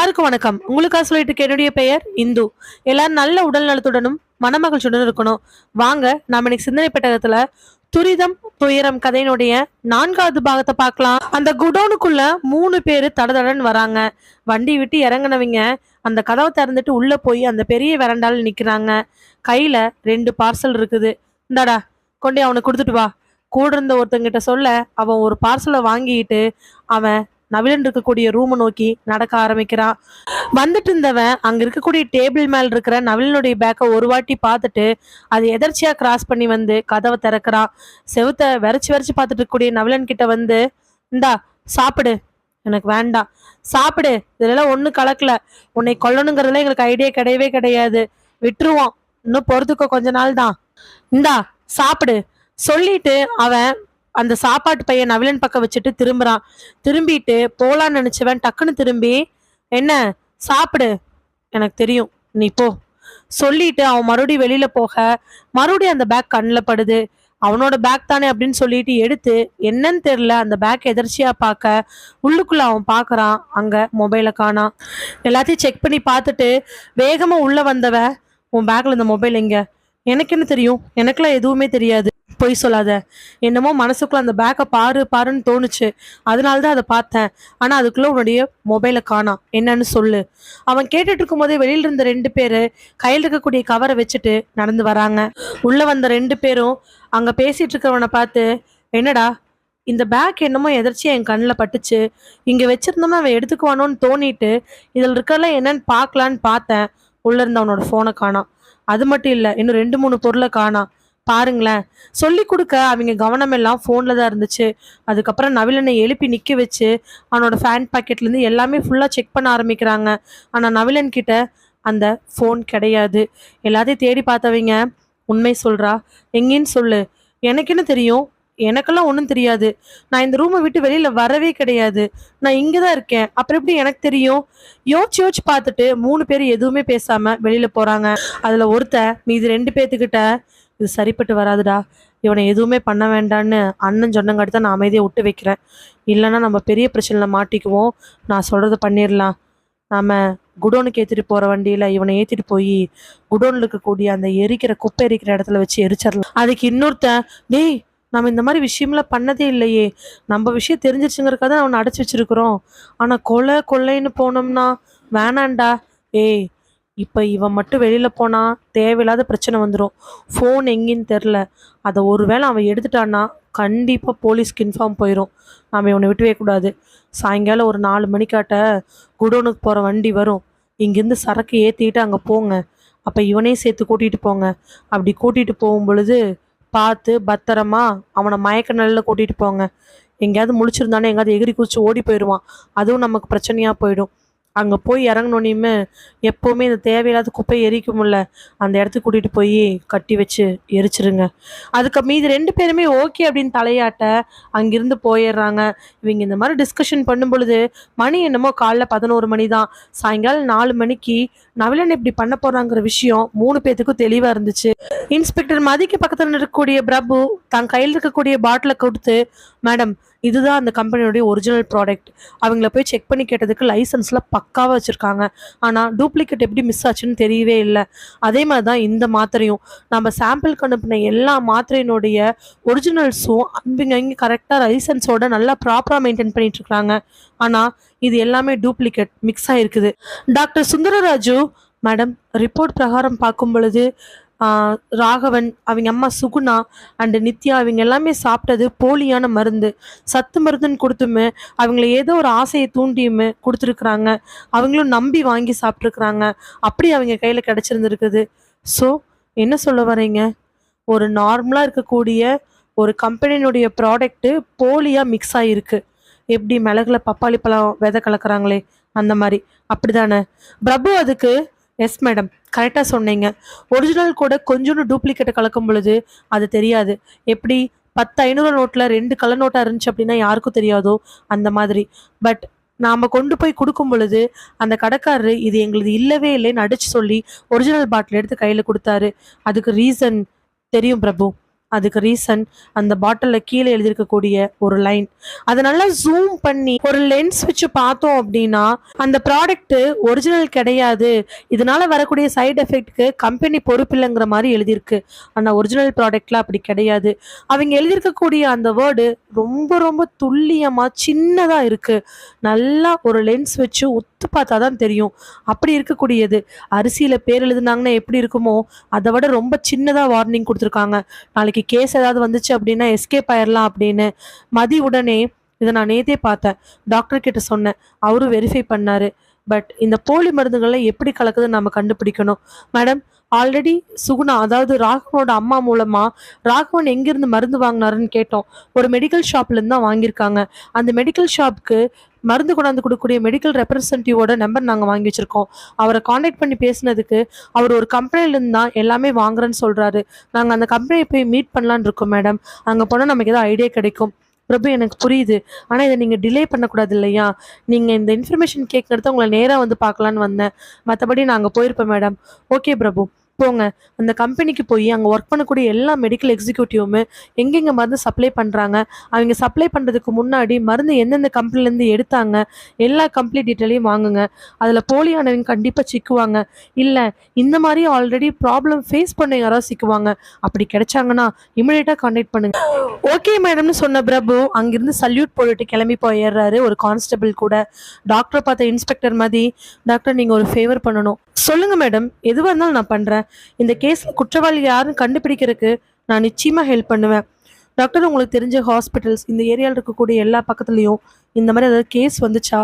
எல்லாருக்கும் வணக்கம். உங்களுக்காக சொல்லிட்டு என்னுடைய பெயர் இந்து. எல்லாரும் நல்ல உடல் நலத்துடனும் மனமகிழ்ச்சியுடனும் இருக்கணும். வாங்க நாம இன்னைக்கு சிந்தனை பெட்டகத்துல துரிதம் துயரம் கதையினுடைய 4வது பாகத்தை பார்க்கலாம். அந்த குடோனுக்குள்ள 3 பேரு தடதடன்னு வராங்க. வண்டி விட்டு இறங்குனவங்க அந்த கதவை திறந்துட்டு உள்ள போய் அந்த பெரிய வெரண்டால நிக்கிறாங்க. கையில 2 பார்சல் இருக்குது. இந்தாடா, கொண்டே அவனுக்கு கொடுத்துட்டு வா. கூட இருந்த ஒருத்தங்கிட்ட சொல்ல அவன் ஒரு பார்சலை வாங்கிட்டு அவன் நவிலன் இருக்கக்கூடிய ரூமை நோக்கி நடக்க ஆரம்பிக்கிறான். வந்துட்டு இருந்தவன் அங்க இருக்கக்கூடிய டேபிள் மேல இருக்கிற நவிலனுடைய பேக்கை ஒரு வாட்டி பார்த்துட்டு அது எதர்ச்சியா கிராஸ் பண்ணி வந்து கதவை திறக்கிறான். செவுத்த விரைச்சு விரைச்சு பார்த்துட்டு இருக்கக்கூடிய நவிலன் கிட்ட வந்து, இந்தா சாப்பிடு. எனக்கு வேண்டாம். சாப்பிடு, இதெல்லாம் ஒன்றும் கலக்கல. உன்னை கொல்லணுங்கிறதுல எங்களுக்கு ஐடியா கிடையவே கிடையாது. விட்டுருவோம், இன்னும் பொறுத்துக்கோ, கொஞ்ச நாள் தான். இந்தா சாப்பிடு சொல்லிட்டு அவன் அந்த சாப்பாட்டு பையன் நவிலன் பக்கம் வச்சுட்டு திரும்பிட்டு போலான்னு நினைச்சவன் டக்குன்னு திரும்பி, என்ன சாப்பிடு, எனக்கு தெரியும், நீ போ சொல்லிட்டு அவன் மறுபடியும் வெளியில போக மறுபடியும் அந்த பேக் கண்ணில் படுது. அவனோட பேக் தானே அப்படின்னு சொல்லிட்டு எடுத்து என்னன்னு தெரியல அந்த பேக் எதர்ச்சியா பார்க்க உள்ளுக்குள்ள அவன் பார்க்கறான். அங்க மொபைலை காணாம். எல்லாத்தையும் செக் பண்ணி பார்த்துட்டு வேகமா உள்ள வந்தவ, உன் பேக்ல இந்த மொபைல் எங்க? எனக்கு என்ன தெரியும், எனக்குலாம் எதுவுமே தெரியாது, பொய் சொல்லாத. என்னமோ மனசுக்குள்ள அந்த பேக்கை பாருன்னு தோணுச்சு, அதனாலதான் அதை பார்த்தேன். ஆனா அதுக்குள்ள உன்னுடைய மொபைலை காணாம், என்னன்னு சொல்லு. அவன் கேட்டுட்டு இருக்கும் போதே வெளியில இருந்த 2 பேரு கையில் இருக்கக்கூடிய கவரை வச்சுட்டு நடந்து வராங்க. உள்ள வந்த 2 பேரும் அங்க பேசிட்டு இருக்கிறவனை பார்த்து, என்னடா இந்த பேக் என்னமோ எதர்ச்சியா என் கண்ணில் பட்டுச்சு, இங்க வச்சிருந்தோம்னா அவன் எடுத்துக்குவானோன்னு தோணிட்டு இதில் இருக்கல என்னன்னு பார்க்கலான்னு பார்த்தேன். உள்ள இருந்த அவனோட போனை காணாம். அது மட்டும் இல்ல, இன்னும் 2-3 பொருளை காணாம். பாருங்களேன். சொல்லி கொடுக்க அவங்க கவனம் எல்லாம் ஃபோனில் தான் இருந்துச்சு. அதுக்கப்புறம் நவிலனை எழுப்பி நிற்க வச்சு அவனோட ஃபேன் பாக்கெட்லேருந்து எல்லாமே ஃபுல்லாக செக் பண்ண ஆரம்பிக்கிறாங்க. ஆனால் நவிலன் கிட்ட அந்த ஃபோன் கிடையாது. எல்லாத்தையும் தேடி பார்த்தவங்க, உண்மை சொல்கிறா, எங்கேன்னு சொல்லு. எனக்கு என்ன தெரியும், எனக்கெல்லாம் ஒன்றும் தெரியாது. நான் இந்த ரூமை விட்டு வெளியில் வரவே கிடையாது. நான் இங்கே தான் இருக்கேன், அப்புறம் எப்படி எனக்கு தெரியும்? யோசிச்சு பார்த்துட்டு 3 பேர் எதுவுமே பேசாமல் வெளியில் போகிறாங்க. அதில் மீதி 2 பேர்த்துக்கிட்ட, இது சரிப்பட்டு வராதுடா, இவனை எதுவுமே பண்ண வேண்டான்னு அண்ணன் சொன்னங்காட்டி தான் நான் அமைதியை விட்டு வைக்கிறேன். இல்லைன்னா நம்ம பெரிய பிரச்சனையில் மாட்டிக்குவோம். நான் சொல்கிறத பண்ணிடலாம். நாம் குடோனுக்கு ஏற்றிட்டு போகிற வண்டியில் இவனை ஏற்றிட்டு போய் குடோனில் இருக்கக்கூடிய அந்த குப்பை எரிக்கிற இடத்துல வச்சு எரிச்சிடலாம். அதுக்கு இன்னொருத்தன், டேய் நம்ம இந்த மாதிரி விஷயம்லாம் பண்ணதே இல்லையே, நம்ம விஷயம் தெரிஞ்சிருச்சுங்கிறக்காக தான் அவனை அடைச்சி வச்சிருக்கிறோம். ஆனால் கொள்ளைன்னு போனோம்னா வேணாண்டா. ஏய், இப்போ இவன் மட்டும் வெளியில் போனால் தேவையில்லாத பிரச்சனை வந்துடும். ஃபோன் எங்கேன்னு தெரில, அதை ஒருவேளை அவன் எடுத்துட்டான்னா கண்டிப்பாக போலீஸ்க்கு இன்ஃபார்ம் போயிடும். நாம் இவனை விட்டுவே கூடாது. சாயங்காலம் ஒரு 4 மணிக்காட்ட குடோனுக்கு போகிற வண்டி வரும். இங்கேருந்து சரக்கு ஏற்றிட்டு அங்கே போங்க. அப்போ இவனே சேர்த்து கூட்டிகிட்டு போங்க. அப்படி கூட்டிகிட்டு போகும் பொழுது பார்த்து பத்திரமா அவனை மயக்க நிலையில் கூட்டிகிட்டு போங்க. எங்கேயாவது முழிச்சிருந்தானே எங்கேயாவது எகிரி குதிச்சு ஓடி போயிடுவான். அதுவும் நமக்கு பிரச்சனையாக போயிடும். அங்கே போய் இறங்கினோனையுமே எப்போவுமே இந்த தேவையில்லாத குப்பையை எரிக்கும்ல, அந்த இடத்துக்கு கூட்டிகிட்டு போய் கட்டி வச்சு எரிச்சிருங்க. அதுக்கு மீதி 2 பேருமே ஓகே அப்படின்னு தலையாட்ட அங்கிருந்து போயிடுறாங்க. இவங்க இந்த மாதிரி டிஸ்கஷன் பண்ணும் பொழுது மணி என்னமோ காலைல 11 மணி தான். சாயங்காலம் 4 மணிக்கு நவிலன் இப்படி பண்ண போறாங்கிற விஷயம் 3 பேத்துக்கும் தெளிவாக இருந்துச்சு. இன்ஸ்பெக்டர் மதிக்கு பக்கத்தில் இருக்கக்கூடிய பிரபு தன் கையில் இருக்கக்கூடிய பாட்டிலை கொடுத்து, மேடம் இதுதான் அந்த கம்பெனியோடைய ஒரிஜினல் ப்ராடக்ட். அவங்கள போய் செக் பண்ணி கேட்டதுக்கு லைசன்ஸ்லாம் பக்காவாக வச்சுருக்காங்க. ஆனால் டூப்ளிகேட் எப்படி மிஸ் ஆச்சுன்னு தெரியவே இல்லை. அதே மாதிரி தான் இந்த மாத்திரையும். நம்ம சாம்பிளுக்கு அனுப்பின எல்லா மாத்திரையினுடைய ஒரிஜினல்ஸும் இங்கே கரெக்டாக லைசன்ஸோட நல்லா ப்ராப்பராக மெயின்டைன் பண்ணிட்டு இருக்காங்க. ஆனால் இது எல்லாமே டூப்ளிகேட் மிக்ஸ் ஆகிருக்குது. டாக்டர் சுந்தரராஜு, மேடம் ரிப்போர்ட் பிரகாரம் பார்க்கும் பொழுது ராகவன், அவங்க அம்மா சுகுணா அண்டு நித்யா அவங்க எல்லாமே சாப்பிட்டது போலியான மருந்து, சத்து மருந்துன்னு கொடுத்துமே அவங்கள ஏதோ ஒரு ஆசையை தூண்டியுமே கொடுத்துருக்குறாங்க. அவங்களும் நம்பி வாங்கி சாப்பிட்ருக்குறாங்க. அப்படி அவங்க கையில் கிடச்சிருந்துருக்குது. ஸோ என்ன சொல்ல வரீங்க? ஒரு நார்மலாக இருக்கக்கூடிய ஒரு கம்பெனியினுடைய ப்ராடக்ட்டு போலியாக மிக்ஸ் ஆகிருக்கு. எப்படி மிளகுல பப்பாளி பழம் விதை கலக்கிறாங்களே அந்த மாதிரி, அப்படி தானே பிரபு? அதுக்கு எஸ் மேடம், கரெக்டாக சொன்னீங்க. ஒரிஜினல் கூட கொஞ்சோண்டு டூப்ளிகேட்டை கலக்கும் பொழுது அது தெரியாது. எப்படி 10-500 நோட்டில் 2 கலர் நோட்டாக இருந்துச்சு அப்படின்னா யாருக்கும் தெரியாதோ அந்த மாதிரி. பட் நாம் கொண்டு போய் கொடுக்கும் பொழுது அந்த கடைக்காரரு இது எங்களுது இல்லவே இல்லைன்னு அடிச்சு சொல்லி ஒரிஜினல் பாட்டில் எடுத்து கையில் கொடுத்தாரு. அதுக்கு ரீசன் தெரியும் பிரபு. அதுக்கு ரீசன் அந்த பாட்டில்ல கீழே எழுதியிருக்கக்கூடிய ஒரு லைன். அதை நல்லா ஜூம் பண்ணி ஒரு லென்ஸ் வச்சு பார்த்தோம் அப்படின்னா அந்த ப்ராடக்ட் ஒரிஜினல் கிடையாது, இதனால வரக்கூடிய சைடு எஃபெக்ட்க்கு கம்பெனி பொறுப்பில்லைங்கிற மாதிரி எழுதியிருக்கு. ஆனால் ஒரிஜினல் ப்ராடக்ட்ல அப்படி கிடையாது. அவங்க எழுதியிருக்கக்கூடிய அந்த வேர்டு ரொம்ப ரொம்ப துல்லியமா சின்னதா இருக்கு. நல்லா ஒரு லென்ஸ் வச்சு ஒத்து பார்த்தா தான் தெரியும். அப்படி இருக்கக்கூடியது அரிசியில பேர் எழுதுனாங்கன்னா எப்படி இருக்குமோ அதை விட ரொம்ப சின்னதா வார்னிங் கொடுத்துருக்காங்க. நாளைக்கு கேஸ் ஏதாவது வந்துச்சு அப்படின்னா எஸ்கேப் ஆயிடலாம் அப்படின்னு. மதி உடனே இதை நான் நேத்தே பார்த்தேன், டாக்டர் கிட்ட சொன்னேன், அவரும் வெரிஃபை பண்ணாரு. பட் இந்த போலி மருந்துகளை எப்படி கலக்குதுன்னு நம்ம கண்டுபிடிக்கணும் மேடம். ஆல்ரெடி சுகுணா, அதாவது ராகவனோட அம்மா மூலமா ராகவன் எங்கிருந்து மருந்து வாங்கினாருன்னு கேட்டோம். ஒரு மெடிக்கல் ஷாப்ல இருந்து தான் வாங்கியிருக்காங்க. அந்த மெடிக்கல் ஷாப்க்கு மருந்து கொண்டாந்து கொடுக்கக்கூடிய மெடிக்கல் ரெப்ரசன்டேட்டிவோட நம்பர் நாங்கள் வாங்கி வச்சிருக்கோம். அவரை காண்டாக்ட் பண்ணி பேசினதுக்கு அவர் ஒரு கம்பெனிலேருந்து தான் எல்லாமே வாங்குறேன்னு சொல்றாரு. நாங்கள் அந்த கம்பெனியை போய் மீட் பண்ணலான்னு இருக்கோம் மேடம். அங்கே போனால் நமக்கு ஏதாவது ஐடியா கிடைக்கும். பிரபு, எனக்கு புரியுது, ஆனால் இதை நீங்கள் டிலே பண்ணக்கூடாது இல்லையா? நீங்கள் இந்த இன்ஃபர்மேஷன் கேட்கறது உங்களை நேராக வந்து பார்க்கலான்னு வந்தேன். மற்றபடி நாங்கள் போயிருப்போம் மேடம். ஓகே பிரபு, போங்க. அந்த கம்பெனிக்கு போய் அங்கே ஒர்க் பண்ணக்கூடிய எல்லா மெடிக்கல் எக்ஸிக்யூட்டிவுமே எங்கெங்கே மருந்து சப்ளை பண்ணுறாங்க, அவங்க சப்ளை பண்ணுறதுக்கு முன்னாடி மருந்து எந்தெந்த கம்பெனிலேருந்து எடுத்தாங்க, எல்லா கம்ப்ளீட் டீட்டெயிலையும் வாங்குங்க. அதில் போலியானவங்க கண்டிப்பாக சிக்குவாங்க. இல்லை இந்த மாதிரி ஆல்ரெடி ப்ராப்ளம் ஃபேஸ் பண்ண யாராவது சிக்குவாங்க. அப்படி கிடைச்சாங்கன்னா இமிடியேட்டாக கான்டாக்ட் பண்ணுங்க. ஓகே மேடம்னு சொன்ன பிரபு அங்கிருந்து சல்யூட் போட்டுட்டு கிளம்பி போயிடுறாரு. ஒரு கான்ஸ்டபிள் கூட டாக்டரை பார்த்த இன்ஸ்பெக்டர் மாதிரி, டாக்டர் நீங்கள் ஒரு ஃபேவர் பண்ணணும். சொல்லுங்க மேடம், எதுவாக இருந்தாலும் நான் பண்ணுறேன். இந்த கேஸில் குற்றவாளி யாருன்னு கண்டுபிடிக்கிறதுக்கு நான் நிச்சயமாக ஹெல்ப் பண்ணுவேன். டாக்டர், உங்களுக்கு தெரிஞ்ச ஹாஸ்பிட்டல்ஸ் இந்த ஏரியாவில் இருக்கக்கூடிய எல்லா பக்கத்துலேயும் இந்த மாதிரி ஏதாவது கேஸ் வந்துச்சா,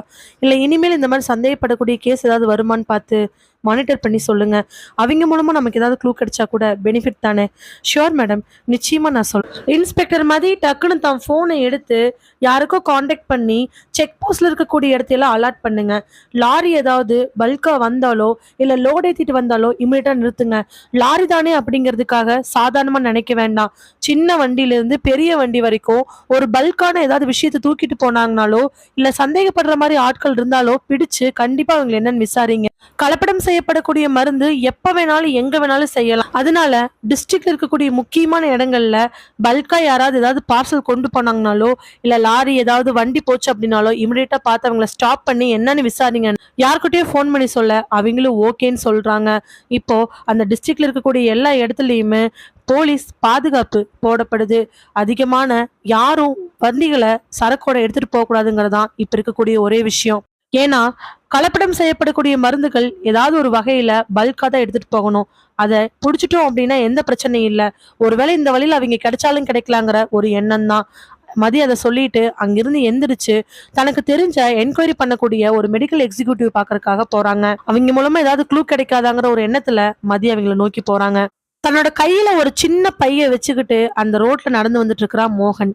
இல்லை இனிமேல் இந்த மாதிரி சந்தேகப்படக்கூடிய கேஸ் ஏதாவது வருமானு பார்த்து மானிட்டர் பண்ணி சொல்லுங்க. அவங்க மூலமா நமக்கு ஏதாவது க்ளூ கிடைச்சா கூட பெனிஃபிட் தானே. ஷியோர் மேடம், நிச்சயமா நான் சொல்றேன். இன்ஸ்பெக்டர் மாதிரி டக்குன்னு தான் ஃபோனை எடுத்து யாருக்கோ காண்டாக்ட் பண்ணி செக் போஸ்ட்ல இருக்கக்கூடிய இடத்தையெல்லாம் அலர்ட் பண்ணுங்க. லாரி ஏதாவது பல்கா வந்தாலோ இல்லை லோட் ஏற்றிட்டு வந்தாலோ இமீடியட்டா நிறுத்துங்க. லாரி தானே அப்படிங்கிறதுக்காக சாதாரணமா நினைக்க வேண்டாம். சின்ன வண்டியிலிருந்து பெரிய வண்டி வரைக்கும் ஒரு பல்கான ஏதாவது விஷயத்தை தூக்கிட்டு போனாங்கனாலோ இல்லை சந்தேகப்படுற மாதிரி ஆட்கள் இருந்தாலோ பிடிச்சு கண்டிப்பா அவங்க என்னன்னு விசாரிங்க. கலப்படம் செய்யப்படக்கூடிய மருந்து எப்ப வேணாலும் எங்க வேணாலும் செய்யலாம். அதனால டிஸ்ட்ரிக்ட்ல இருக்கக்கூடிய முக்கியமான இடங்கள்ல பல்கா யாராவது ஏதாவது பார்சல் கொண்டு போனாங்கனாலோ இல்ல லாரி ஏதாவது வண்டி போச்சு அப்படின்னாலோ இமிடியேட்டா பார்த்து அவங்கள ஸ்டாப் பண்ணி என்னன்னு விசாரிங்க. யார்கிட்டயும் ஃபோன் பண்ணி சொல்ல அவங்களும் ஓகேன்னு சொல்றாங்க. இப்போ அந்த டிஸ்ட்ரிக்ட்ல இருக்கக்கூடிய எல்லா இடத்துலயுமே போலீஸ் பாதுகாப்பு போடப்படுது. அதிகமான யாரும் வண்டிகளை சரக்கோட எடுத்துட்டு போக கூடாதுங்கிறதான் இப்ப இருக்கக்கூடிய ஒரே விஷயம். ஏன்னா கலப்படம் செய்யப்படக்கூடிய மருந்துகள் ஏதாவது ஒரு வகையில பல்கா தான் எடுத்துட்டு போகணும். அதை பிடிச்சிட்டோம் அப்படின்னா எந்த பிரச்சனையும் இல்லை. ஒருவேளை இந்த வழியில அவங்க கிடைச்சாலும் கிடைக்கலாங்கிற ஒரு எண்ணம் தான். மதி அதை சொல்லிட்டு அங்கிருந்து எந்திரிச்சு தனக்கு தெரிஞ்ச என்கொயரி பண்ணக்கூடிய ஒரு மெடிக்கல் எக்ஸிக்யூட்டிவ் பாக்குறதுக்காக போறாங்க. அவங்க மூலமா ஏதாவது க்ளூ கிடைக்காதாங்கிற ஒரு எண்ணத்துல மதி அவங்கள நோக்கி போறாங்க. தன்னோட கையில ஒரு சின்ன பைய வச்சுக்கிட்டு அந்த ரோட்ல நடந்து வந்துட்டு இருக்கிறான் மோகன்.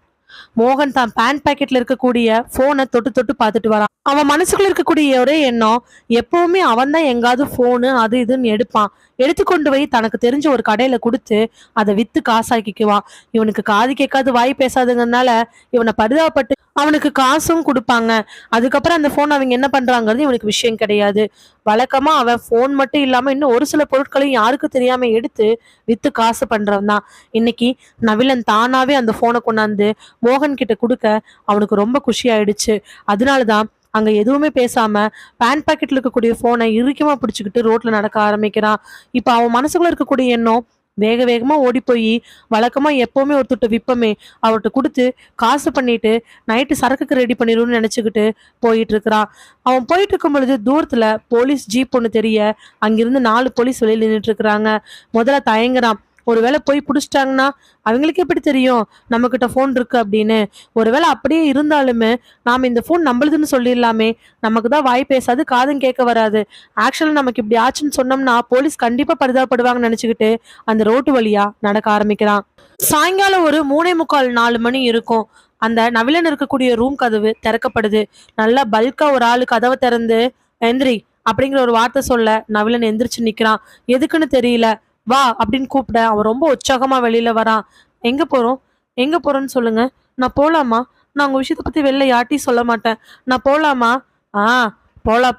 மோகன் தான் பேண்ட் பாக்கெட்ல இருக்கக்கூடிய போனை தொட்டு தொட்டு பார்த்துட்டு வரான். அவன் மனசுக்குள்ள இருக்கக்கூடிய ஒரே எண்ணம், எப்பவுமே அவன் தான் எங்காவது போனு அது இதுன்னு எடுப்பான். எடுத்துக்கொண்டு போய் தனக்கு தெரிஞ்ச ஒரு கடையில கொடுத்து அதை வித்து காசாக்கிக்குவான். இவனுக்கு காது கேட்காது வாய் பேசாதுங்கிறதுனால இவனை பரிதாபப்பட்டு அவனுக்கு காசும் கொடுப்பாங்க. அதுக்கப்புறம் அந்த போன் அவங்க என்ன பண்றாங்கிறது இவனுக்கு விஷயம் கிடையாது. வழக்கமா அவன் போன் மட்டும் இல்லாம இன்னும் ஒரு சில பொருட்களையும் யாருக்கும் தெரியாம எடுத்து வித்து காசு பண்றவன் தான். இன்னைக்கு நவிலன் தானாவே அந்த போனை கொண்டாந்து மோகன் கிட்ட கொடுக்க அவனுக்கு ரொம்ப குஷி ஆயிடுச்சு. அதனாலதான் அங்க எதுவுமே பேசாம பேண்ட் பாக்கெட்ல இருக்கக்கூடிய போனை இறுக்கமா பிடிச்சுக்கிட்டு ரோட்ல நடக்க ஆரம்பிக்கிறான். இப்ப அவன் மனசுக்குள்ள இருக்கக்கூடிய எண்ணம், வேக வேகமா ஓடி போய் வழக்கமா எப்பவுமே ஒருத்தட்ட விப்பமே அவர்கிட்ட கொடுத்து காசு பண்ணிட்டு நைட்டு சரக்குக்கு ரெடி பண்ணிடும்னு நினைச்சுக்கிட்டு போயிட்டு இருக்கிறான். அவன் போயிட்டு இருக்கும் பொழுது தூரத்துல போலீஸ் ஜீப் ஒண்ணு தெரிய அங்கிருந்து 4 போலீஸ் வெளியில நின்றுட்டு இருக்கிறாங்க. முதல்ல தயங்குறான், ஒருவேளை போய் பிடிச்சிட்டாங்கன்னா அவங்களுக்கு எப்படி தெரியும் நம்ம கிட்ட போன் இருக்கு அப்படின்னு. ஒருவேளை அப்படியே இருந்தாலுமே நாம இந்த போன் நம்மளுதுன்னு சொல்லிடலாமே, நமக்கு தான் வாய் பேசாது காதும் கேட்க வராது. ஆக்சுவலா நமக்கு இப்படி ஆச்சுன்னு சொன்னோம்னா போலீஸ் கண்டிப்பா பரிதாபப்படுவாங்கன்னு நினைச்சுக்கிட்டு அந்த ரோட்டு வழியா நடக்க ஆரம்பிக்கிறான். சாயங்காலம் ஒரு 3:45 4 மணி இருக்கும். அந்த நவிலன் இருக்கக்கூடிய ரூம் கதவு திறக்கப்படுது. நல்லா பல்கா ஒரு ஆளு கதவை திறந்து எந்திரி அப்படிங்கிற ஒரு வார்த்தை சொல்ல நவிலன் எந்திரிச்சு நிக்கிறான். எதுக்குன்னு தெரியல. வா அப்படின்னு கூப்பிட அவன் ரொம்ப உற்சாகமா வெளியில வரான். எங்க போறோம், எங்க போறோன்னு சொல்லுங்க. நான் போலாமா? நான் உங்க விஷயத்த பத்தி வெளில யார்ட்டையும் சொல்ல மாட்டேன். நான் போலாமா?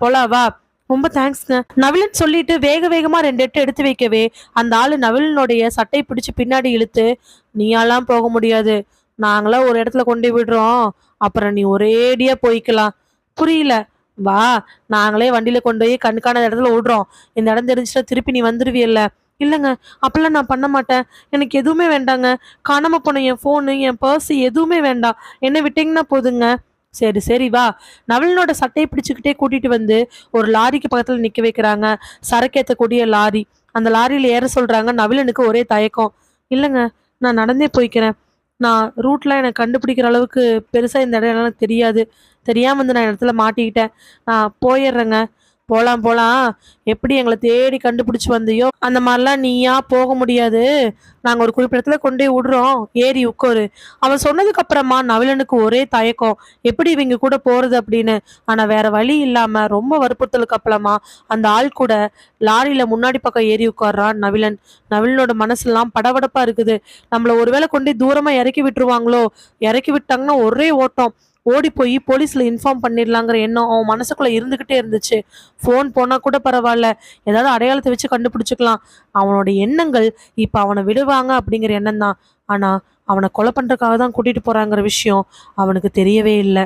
போலா வா. ரொம்ப தேங்க்ஸ்ங்க. நவிலன் சொல்லிட்டு வேக வேகமா 2 எட்டு எடுத்து வைக்கவே அந்த ஆளு நவிலனுடைய சட்டை பிடிச்சு பின்னாடி இழுத்து, நீயாலாம் போக முடியாது. நாங்களா ஒரு இடத்துல கொண்டு போய் விடுறோம். அப்புறம் நீ ஒரேடியா போய்க்கலாம். புரியல. வா, நாங்களே வண்டியில கொண்டு போய் கண்காணாத இடத்துல விடுறோம். இந்த இடம் தெரிஞ்சுட்டா திருப்பி நீ வந்துருவியல்ல. இல்லங்க, அப்பெல்லாம் நான் பண்ண மாட்டேன். எனக்கு எதுவுமே வேண்டாங்க. காணாம போன என் ஃபோனு, என் பர்ஸ் எதுவுமே வேண்டாம். என்ன விட்டீங்கன்னா போதுங்க. சரி சரி வா. நவலனோட சட்டையை பிடிச்சுக்கிட்டே கூட்டிட்டு வந்து ஒரு லாரிக்கு பக்கத்துல நிக்க வைக்கிறாங்க. சரக்கேத்தக்கூடிய லாரி. அந்த லாரியில ஏற சொல்றாங்க. நவிலனுக்கு ஒரே தயக்கம். இல்லைங்க, நான் நடந்தே போய்க்கிறேன். நான் ரூட்லாம் எனக்கு கண்டுபிடிக்கிற அளவுக்கு பெருசா இந்த இடம் எனக்கு தெரியாது. தெரியாம வந்து நான் இடத்துல மாட்டிக்கிட்டேன். நான் போயிடுறேங்க. போலாம் போலாம். எப்படி எங்களை தேடி கண்டுபிடிச்சு வந்தியோ அந்த மாதிரிலாம் நீயா போக முடியாது. நாங்க ஒரு குறிப்பிட்ட இடத்துல கொண்டு போய் விடுறோம். ஏறி உட்காரு. அவன் சொன்னதுக்கு அப்புறமா நவிலனுக்கு ஒரே தயக்கம். எப்படி இவங்க கூட போறது அப்படின்னு. ஆனா வேற வழி இல்லாம ரொம்ப வற்புறுத்தலுக்கு அப்புறமா அந்த ஆள் கூட லாரியில முன்னாடி பக்கம் ஏறி உட்கார்றான் நவிலன். நவிலனோட மனசுலாம் படபடப்பா இருக்குது. நம்மள ஒருவேளை கொண்டு போய் தூரமா இறக்கி விட்டுருவாங்களோ. இறக்கி விட்டாங்கன்னா ஒரே ஓட்டம். ஓடி போய் போலீஸ்ல இன்ஃபார்ம் பண்ணிடலாங்கிற எண்ணம் அவன் மனசுக்குள்ள இருந்துகிட்டே இருந்துச்சு. ஃபோன் போனா கூட பரவாயில்ல, ஏதாவது அடையாளத்தை வச்சு கண்டுபிடிச்சுக்கலாம். அவனோட எண்ணங்கள் இப்ப அவனை விடுவாங்க அப்படிங்கிற எண்ணம் தான். ஆனா அவனை கொலை பண்றதுக்காக தான் கூட்டிட்டு போறாங்கிற விஷயம் அவனுக்கு தெரியவே இல்லை.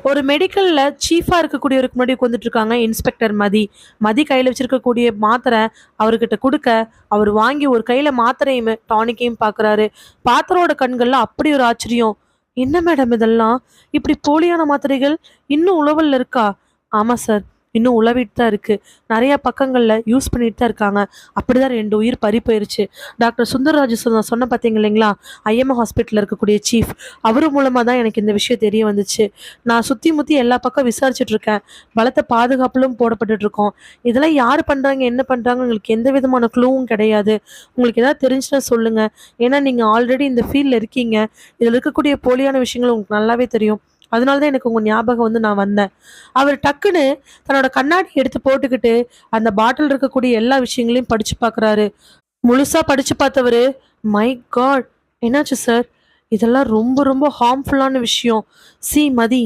ஒரு மெடிக்கல்ல சீஃபா இருக்கக்கூடியவருக்கு முன்னாடி உட்காந்துட்டு இருக்காங்க இன்ஸ்பெக்டர் மதி. மதி கையில வச்சிருக்கக்கூடிய மாத்திரை அவர்கிட்ட கொடுக்க, அவர் வாங்கி ஒரு கையில மாத்திரையும் டானிக்கையும் பாக்குறாரு. பாத்திரோட கண்கள்ல அப்படி ஒரு ஆச்சரியம். என்ன மேடம் இதெல்லாம்? இப்படி போலியான மாத்திரைகள் இன்னும் உழவல்ல இருக்கா? ஆமா சார், இன்னும் உழவிட்டு தான் இருக்கு. நிறைய பக்கங்கள்ல யூஸ் பண்ணிட்டு தான் இருக்காங்க. அப்படிதான் 2 உயிர் பறி போயிருச்சு. டாக்டர் சுந்தரராஜ் சொன்ன பார்த்தீங்க இல்லைங்களா, ஐஎம்ஏ ஹாஸ்பிட்டலில் இருக்கக்கூடிய சீஃப், அவரு மூலமா தான் எனக்கு இந்த விஷயம் தெரிய வந்துச்சு. நான் சுத்தி முத்தி எல்லா பக்கம் விசாரிச்சுட்டு இருக்கேன். பலத்த பாதுகாப்பிலும் போடப்பட்டுட்டு இருக்கோம். இதெல்லாம் யார் பண்றாங்க, என்ன பண்றாங்க, உங்களுக்கு எந்த விதமான க்ளூவும் கிடையாது. உங்களுக்கு ஏதாவது தெரிஞ்சுன்னா சொல்லுங்க. ஏன்னா நீங்க ஆல்ரெடி இந்த ஃபீல்ட்ல இருக்கீங்க. இதுல இருக்கக்கூடிய போலியான விஷயங்கள் உங்களுக்கு நல்லாவே தெரியும். அதனாலதான் எனக்கு உங்க ஞாபகம் வந்து நான் வந்தேன். அவர் டக்குன்னு தன்னோட கண்ணாடி எடுத்து போட்டுக்கிட்டு அந்த பாட்டில் இருக்கக்கூடிய எல்லா விஷயங்களையும் படிச்சு பார்க்குறாரு. முழுசா படிச்சு பார்த்தவரு, மை காட், என்னாச்சு சார்? இதெல்லாம் ரொம்ப ரொம்ப ஹார்ம்ஃபுல்லான விஷயம். மதி,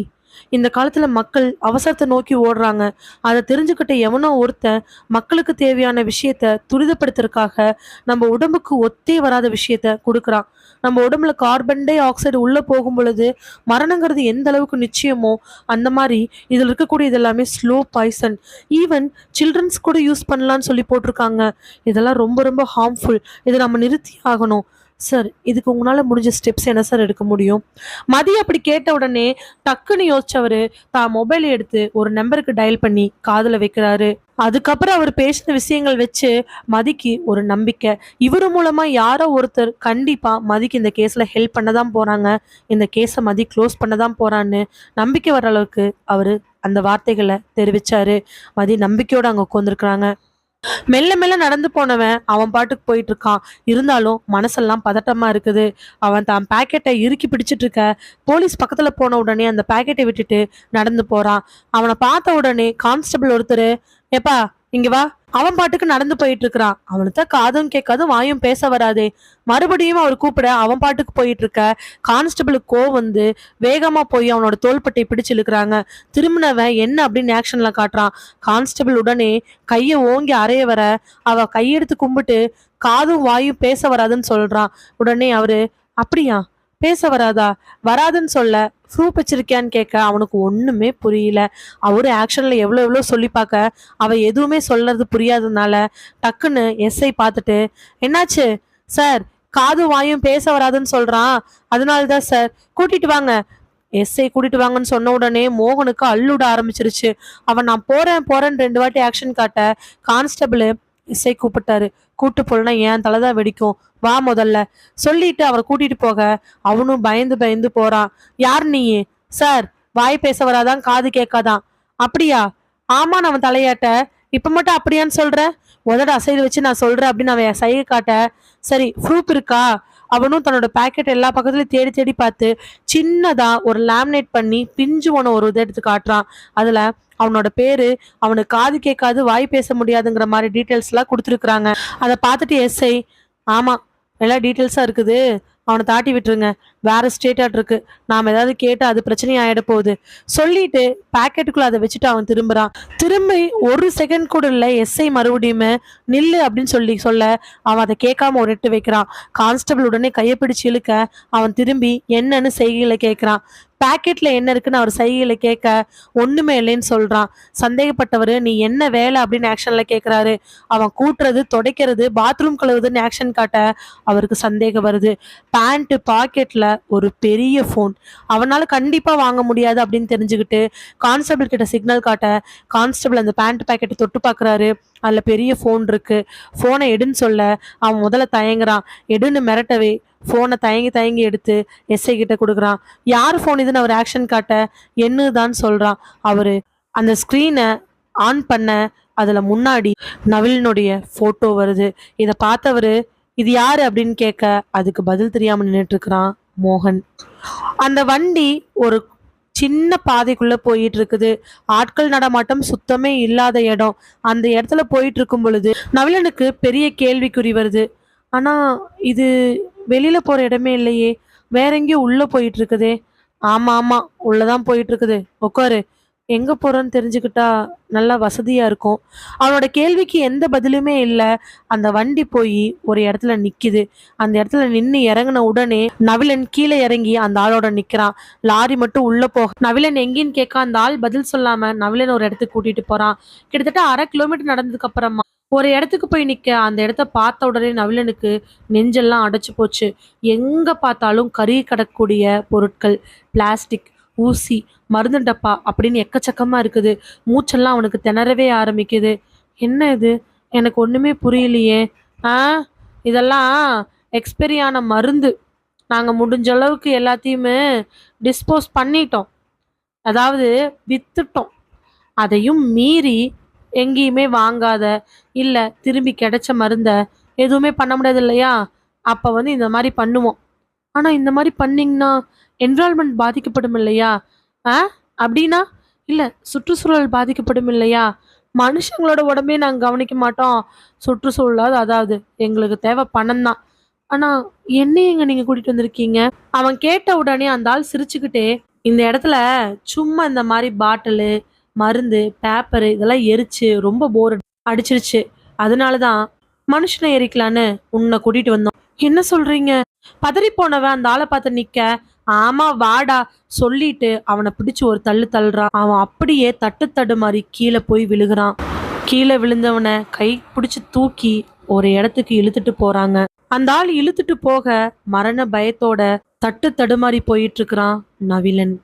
இந்த காலத்துல மக்கள் அவசரத்தை நோக்கி ஓடுறாங்க. அதை தெரிஞ்சுக்கிட்ட எவனோ ஒருத்தன் மக்களுக்கு தேவையான விஷயத்த துரிதப்படுத்துறதுக்காக நம்ம உடம்புக்கு ஒத்தே வராத விஷயத்த கொடுக்குறான். நம்ம உடம்புல கார்பன் டை ஆக்சைடு உள்ள போகும் பொழுது மரணங்கிறது எந்த அளவுக்கு நிச்சயமோ அந்த மாதிரி இதுல இருக்கக்கூடிய இது எல்லாமே ஸ்லோ பாய்சன். ஈவன் சில்ட்ரன்ஸ் கூட யூஸ் பண்ணலான்னு சொல்லி போட்டிருக்காங்க. இதெல்லாம் ரொம்ப ரொம்ப ஹார்ம்ஃபுல். இதை நம்ம நிறுத்தி ஆகணும். சார், இதுக்கு உங்களால முடிஞ்ச ஸ்டெப்ஸ் என்ன சார் எடுக்க முடியும்? மதியம் அப்படி கேட்ட உடனே டக்குன்னு யோசிச்சவரு தான் மொபைல் எடுத்து ஒரு நம்பருக்கு டயல் பண்ணி காதுல வைக்கிறாரு. அதுக்கப்புறம் அவர் பேசின விஷயங்கள் வச்சு மதிக்கு ஒரு நம்பிக்கை. இவரு மூலமா யாரோ ஒருத்தர் கண்டிப்பா மதிக்கு இந்த கேஸ்ல ஹெல்ப் பண்ணதான் போறாங்க. இந்த கேஸை மதி க்ளோஸ் பண்ணதான் போறான்னு நம்பிக்கை வர அளவுக்கு அவரு அந்த வார்த்தைகளை தெரிவிச்சாரு. மதி நம்பிக்கையோட அங்க உட்காந்துருக்குறாங்க. மெல்ல மெல்ல நடந்து போனவன் அவன் பாட்டுக்கு போயிட்டு இருக்கான். இருந்தாலும் மனசெல்லாம் பதட்டமா இருக்குது. அவன் தான் பாக்கெட்டை இறுக்கி பிடிச்சிட்டு இருக்க போலீஸ் பக்கத்துல போன உடனே அந்த பாக்கெட்டை விட்டுட்டு நடந்து போறான். அவனை பார்த்த உடனே கான்ஸ்டபிள் ஒருத்தர், எப்பா இங்க வா. அவன் பாட்டுக்கு நடந்து போயிட்டு இருக்கிறான். அவனுக்கு காதும் கேட்காது, வாயும் பேச வராதே. மறுபடியும் அவர் கூப்பிட அவன் பாட்டுக்கு போயிட்டு இருக்க கான்ஸ்டபிளுக்கு கோவம் வந்து வேகமா போய் அவனோட தோள்பட்டை பிடிச்சு இழுக்கிறாங்க. திரும்பினவன் என்ன அப்படின்னு ஆக்ஷன்ல காட்டுறான். கான்ஸ்டபிள் உடனே கையை ஓங்கி அறைய வர அவ கையெடுத்து கும்பிட்டு காதும் வாயும் பேச வராதுன்னு சொல்றான். உடனே அவரு, அப்படியா, பேச வராதா? வராதுன்னு சொல்ல ப்ரூஃப் வச்சிருக்கியான்னு கேட்க அவனுக்கு ஒண்ணுமே புரியல. அவரு ஆக்ஷன்ல எவ்வளோ சொல்லி பார்க்க அவ எதுவுமே சொல்றது புரியாததுனால டக்குன்னு எஸ்ஐ பார்த்துட்டு, என்னாச்சு சார்? காது வாயும் பேச வராதுன்னு சொல்றான். அதனாலதான் சார், கூட்டிட்டு வாங்க. எஸ்ஐ கூட்டிட்டு வாங்கன்னு சொன்ன உடனே மோகனுக்கு அள்ளுட ஆரம்பிச்சிருச்சு. அவன் நான் போறேன் போறேன்னு 2 வாட்டி ஆக்ஷன் காட்ட கான்ஸ்டபிள் எஸ்ஐ கூப்பிட்டாரு. கூட்டு போலனா என் தலைதான் வெடிக்கும், வா முதல்ல சொல்லிட்டு அவரை கூட்டிட்டு போக அவனும் பயந்து பயந்து போறான். யார் நீ? சார், வாய் பேச வராதான், காது கேட்காதான். அப்படியா? ஆமான்னு அவன் தலையாட்ட. இப்ப மட்டும் அப்படியான்னு சொல்ற? உதட அசைது வச்சு நான் சொல்றேன் அப்படின்னு அவன் சைகை காட்ட, சரி ப்ரூஃப் இருக்கா? அவனும் தன்னோட பேக்கெட் எல்லா பக்கத்துலயும் தேடி தேடி பார்த்து சின்னதா ஒரு லேமினேட் பண்ணி பிஞ்சு ஒன்று ஒரு இதை எடுத்து காட்டுறான். அதுல அவனோட பேரு, அவனுக்கு காது கேட்காது, வாய் பேச முடியாதுங்கிற மாதிரி டீட்டெயில்ஸ் எல்லாம் கொடுத்துருக்குறாங்க. அதை பார்த்துட்டு எஸ்ஐ, ஆமா எல்லா டீட்டெயில்ஸா இருக்குது, அவனை தாட்டி விட்டுருங்க, வேற ஸ்டேட்டாட் இருக்கு, நாம ஏதாவது கேட்டு அது பிரச்சனை ஆயிட போகுது சொல்லிட்டு பாக்கெட்டுக்குள்ள அதை வச்சுட்டு அவன் திரும்புறான். திரும்பி ஒரு செகண்ட் கூட இல்லை, எஸ்ஐ மறுபடியுமே நில்லு அப்படின்னு சொல்ல அவன் அதை கேட்காம ஒரு எட்டு வைக்கிறான். கான்ஸ்டபிள் உடனே கையை பிடிச்சு இழுக்க அவன் திரும்பி என்னன்னு செய்கையில கேட்கிறான். பாக்கெட்ல என்ன இருக்குன்னு அவர் சைகையில கேட்க ஒண்ணுமே இல்லைன்னு சொல்றான். சந்தேகப்பட்டவர் நீ என்ன வேலை அப்படின்னு ஆக்ஷன்ல கேட்கிறாரு. அவன் கூட்டுறது, துடைக்கிறது, பாத்ரூம் கழுவுதுன்னு ஆக்ஷன் காட்ட அவருக்கு சந்தேகம் வருது. பேண்ட் பாக்கெட்ல ஒரு பெரிய ஃபோன், அவனால கண்டிப்பா வாங்க முடியாது அப்படின்னு தெரிஞ்சுக்கிட்டு கான்ஸ்டபிள் கிட்ட சிக்னல் காட்ட கான்ஸ்டபிள் அந்த பேண்ட் பாக்கெட்டை தொட்டு பார்க்குறாரு. அதுல பெரிய ஃபோன் இருக்கு. ஃபோனை எடுன்னு சொல்ல அவன் முதல்ல தயங்குறான். எடுன்னு மிரட்டவே ஃபோனை தயங்கி தயங்கி எடுத்து எஸ்ஐ கிட்ட கொடுக்குறான். யார் ஃபோன் இதுன்னு அவர் ஆக்ஷன் காட்ட என்னதான் சொல்றான். அவரு அந்த ஸ்க்ரீனை ஆன் பண்ண அதுல முன்னாடி நவிலனுடைய போட்டோ வருது. இதை பார்த்தவரு இது யாரு அப்படின்னு கேட்க அதுக்கு பதில் தெரியாம நின்றுட்டு இருக்கிறான் மோகன். அந்த வண்டி ஒரு சின்ன பாதைக்குள்ள போயிட்டு இருக்குது. ஆட்கள் நடமாட்டம் சுத்தமே இல்லாத இடம். அந்த இடத்துல போயிட்டு இருக்கும் பொழுது நவிலனுக்கு பெரிய கேள்விக்குறி வருது. ஆனா இது வெளியில போற இடமே இல்லையே, வேற எங்கேயும் உள்ள போயிட்டு இருக்குதே. ஆமா ஆமா, உள்ளதான் போயிட்டு இருக்குது, உட்காரு, எங்க போறோன்னு தெரிஞ்சுக்கிட்டா நல்லா வசதியா இருக்கும். அவனோட கேள்விக்கு எந்த பதிலுமே இல்லை. அந்த வண்டி போய் ஒரு இடத்துல நிக்குது. அந்த இடத்துல நின்று இறங்கின உடனே நவிலன் கீழே இறங்கி அந்த ஆளோட நிக்கிறான். லாரி மட்டும் உள்ள போக நவிலன் எங்கேன்னு கேட்க அந்த ஆள் பதில் சொல்லாம நவிலன் ஒரு இடத்துக்கு கூட்டிட்டு போறான். கிட்டத்தட்ட 1/2 கிலோமீட்டர் நடந்ததுக்கு அப்புறமா ஒரு இடத்துக்கு போய் நிக்க அந்த இடத்த பார்த்த உடனே நவிலனுக்கு நெஞ்செல்லாம் அடைச்சு போச்சு. எங்க பார்த்தாலும் கருகி கிடக்கக்கூடிய பொருட்கள், பிளாஸ்டிக், ஊசி, மருந்து டப்பா அப்படின்னு எக்கச்சக்கமா இருக்குது. மூச்செல்லாம் அவனுக்கு திணறவே ஆரம்பிக்குது. என்ன இது, எனக்கு ஒண்ணுமே புரியலையே. ஆ இதெல்லாம் எக்ஸ்பைரி ஆன மருந்து. நாங்க முடிஞ்ச அளவுக்கு எல்லாத்தையுமே டிஸ்போஸ் பண்ணிட்டோம், அதாவது வித்துட்டோம். அதையும் மீறி எங்கேயுமே வாங்காத, இல்லை திரும்பி கிடைச்ச மருந்த எதுவுமே பண்ண முடியாது இல்லையா, அப்போ இந்த மாதிரி பண்ணுவோம். ஆனால் இந்த மாதிரி பண்ணிங்கன்னா என்விரான்மெண்ட் பாதிக்கப்படும் இல்லையா? ஆ அப்படின்னா இல்லை, சுற்றுச்சூழல் பாதிக்கப்படும் இல்லையா? மனுஷங்களோட உடம்பே நாங்கள் கவனிக்க மாட்டோம், சுற்றுச்சூழலாவது அதாவது எங்களுக்கு தேவை பணம் தான். ஆனால் என்ன எங்க நீங்கள் கூட்டிகிட்டு வந்திருக்கீங்க? அவன் கேட்ட உடனே அந்த ஆள் சிரிச்சுக்கிட்டே இந்த இடத்துல சும்மா இந்த மாதிரி பாட்டிலு, மருந்து, பேப்பரு இதெல்லாம் எரிச்சு ரொம்ப போர் அடிச்சிருச்சு, அதனாலதான் மனுஷனை எரிக்கலான்னு உன்னை கூட்டிட்டு வந்தோம். என்ன சொல்றீங்க? பதறி போனவன் அந்த ஆளை பார்த்து நிக்க, ஆமா வாடா சொல்லிட்டு அவனை பிடிச்சு ஒரு தள்ளு தள்ளுறான். அவன் அப்படியே தட்டு மாதிரி கீழே போய் விழுகிறான். கீழே விழுந்தவனை கை பிடிச்சு தூக்கி ஒரு இடத்துக்கு இழுத்துட்டு போறாங்க. அந்த ஆள் இழுத்துட்டு போக மரண பயத்தோட தட்டு தடுமாறி போயிட்டு இருக்கிறான் நவிலன்.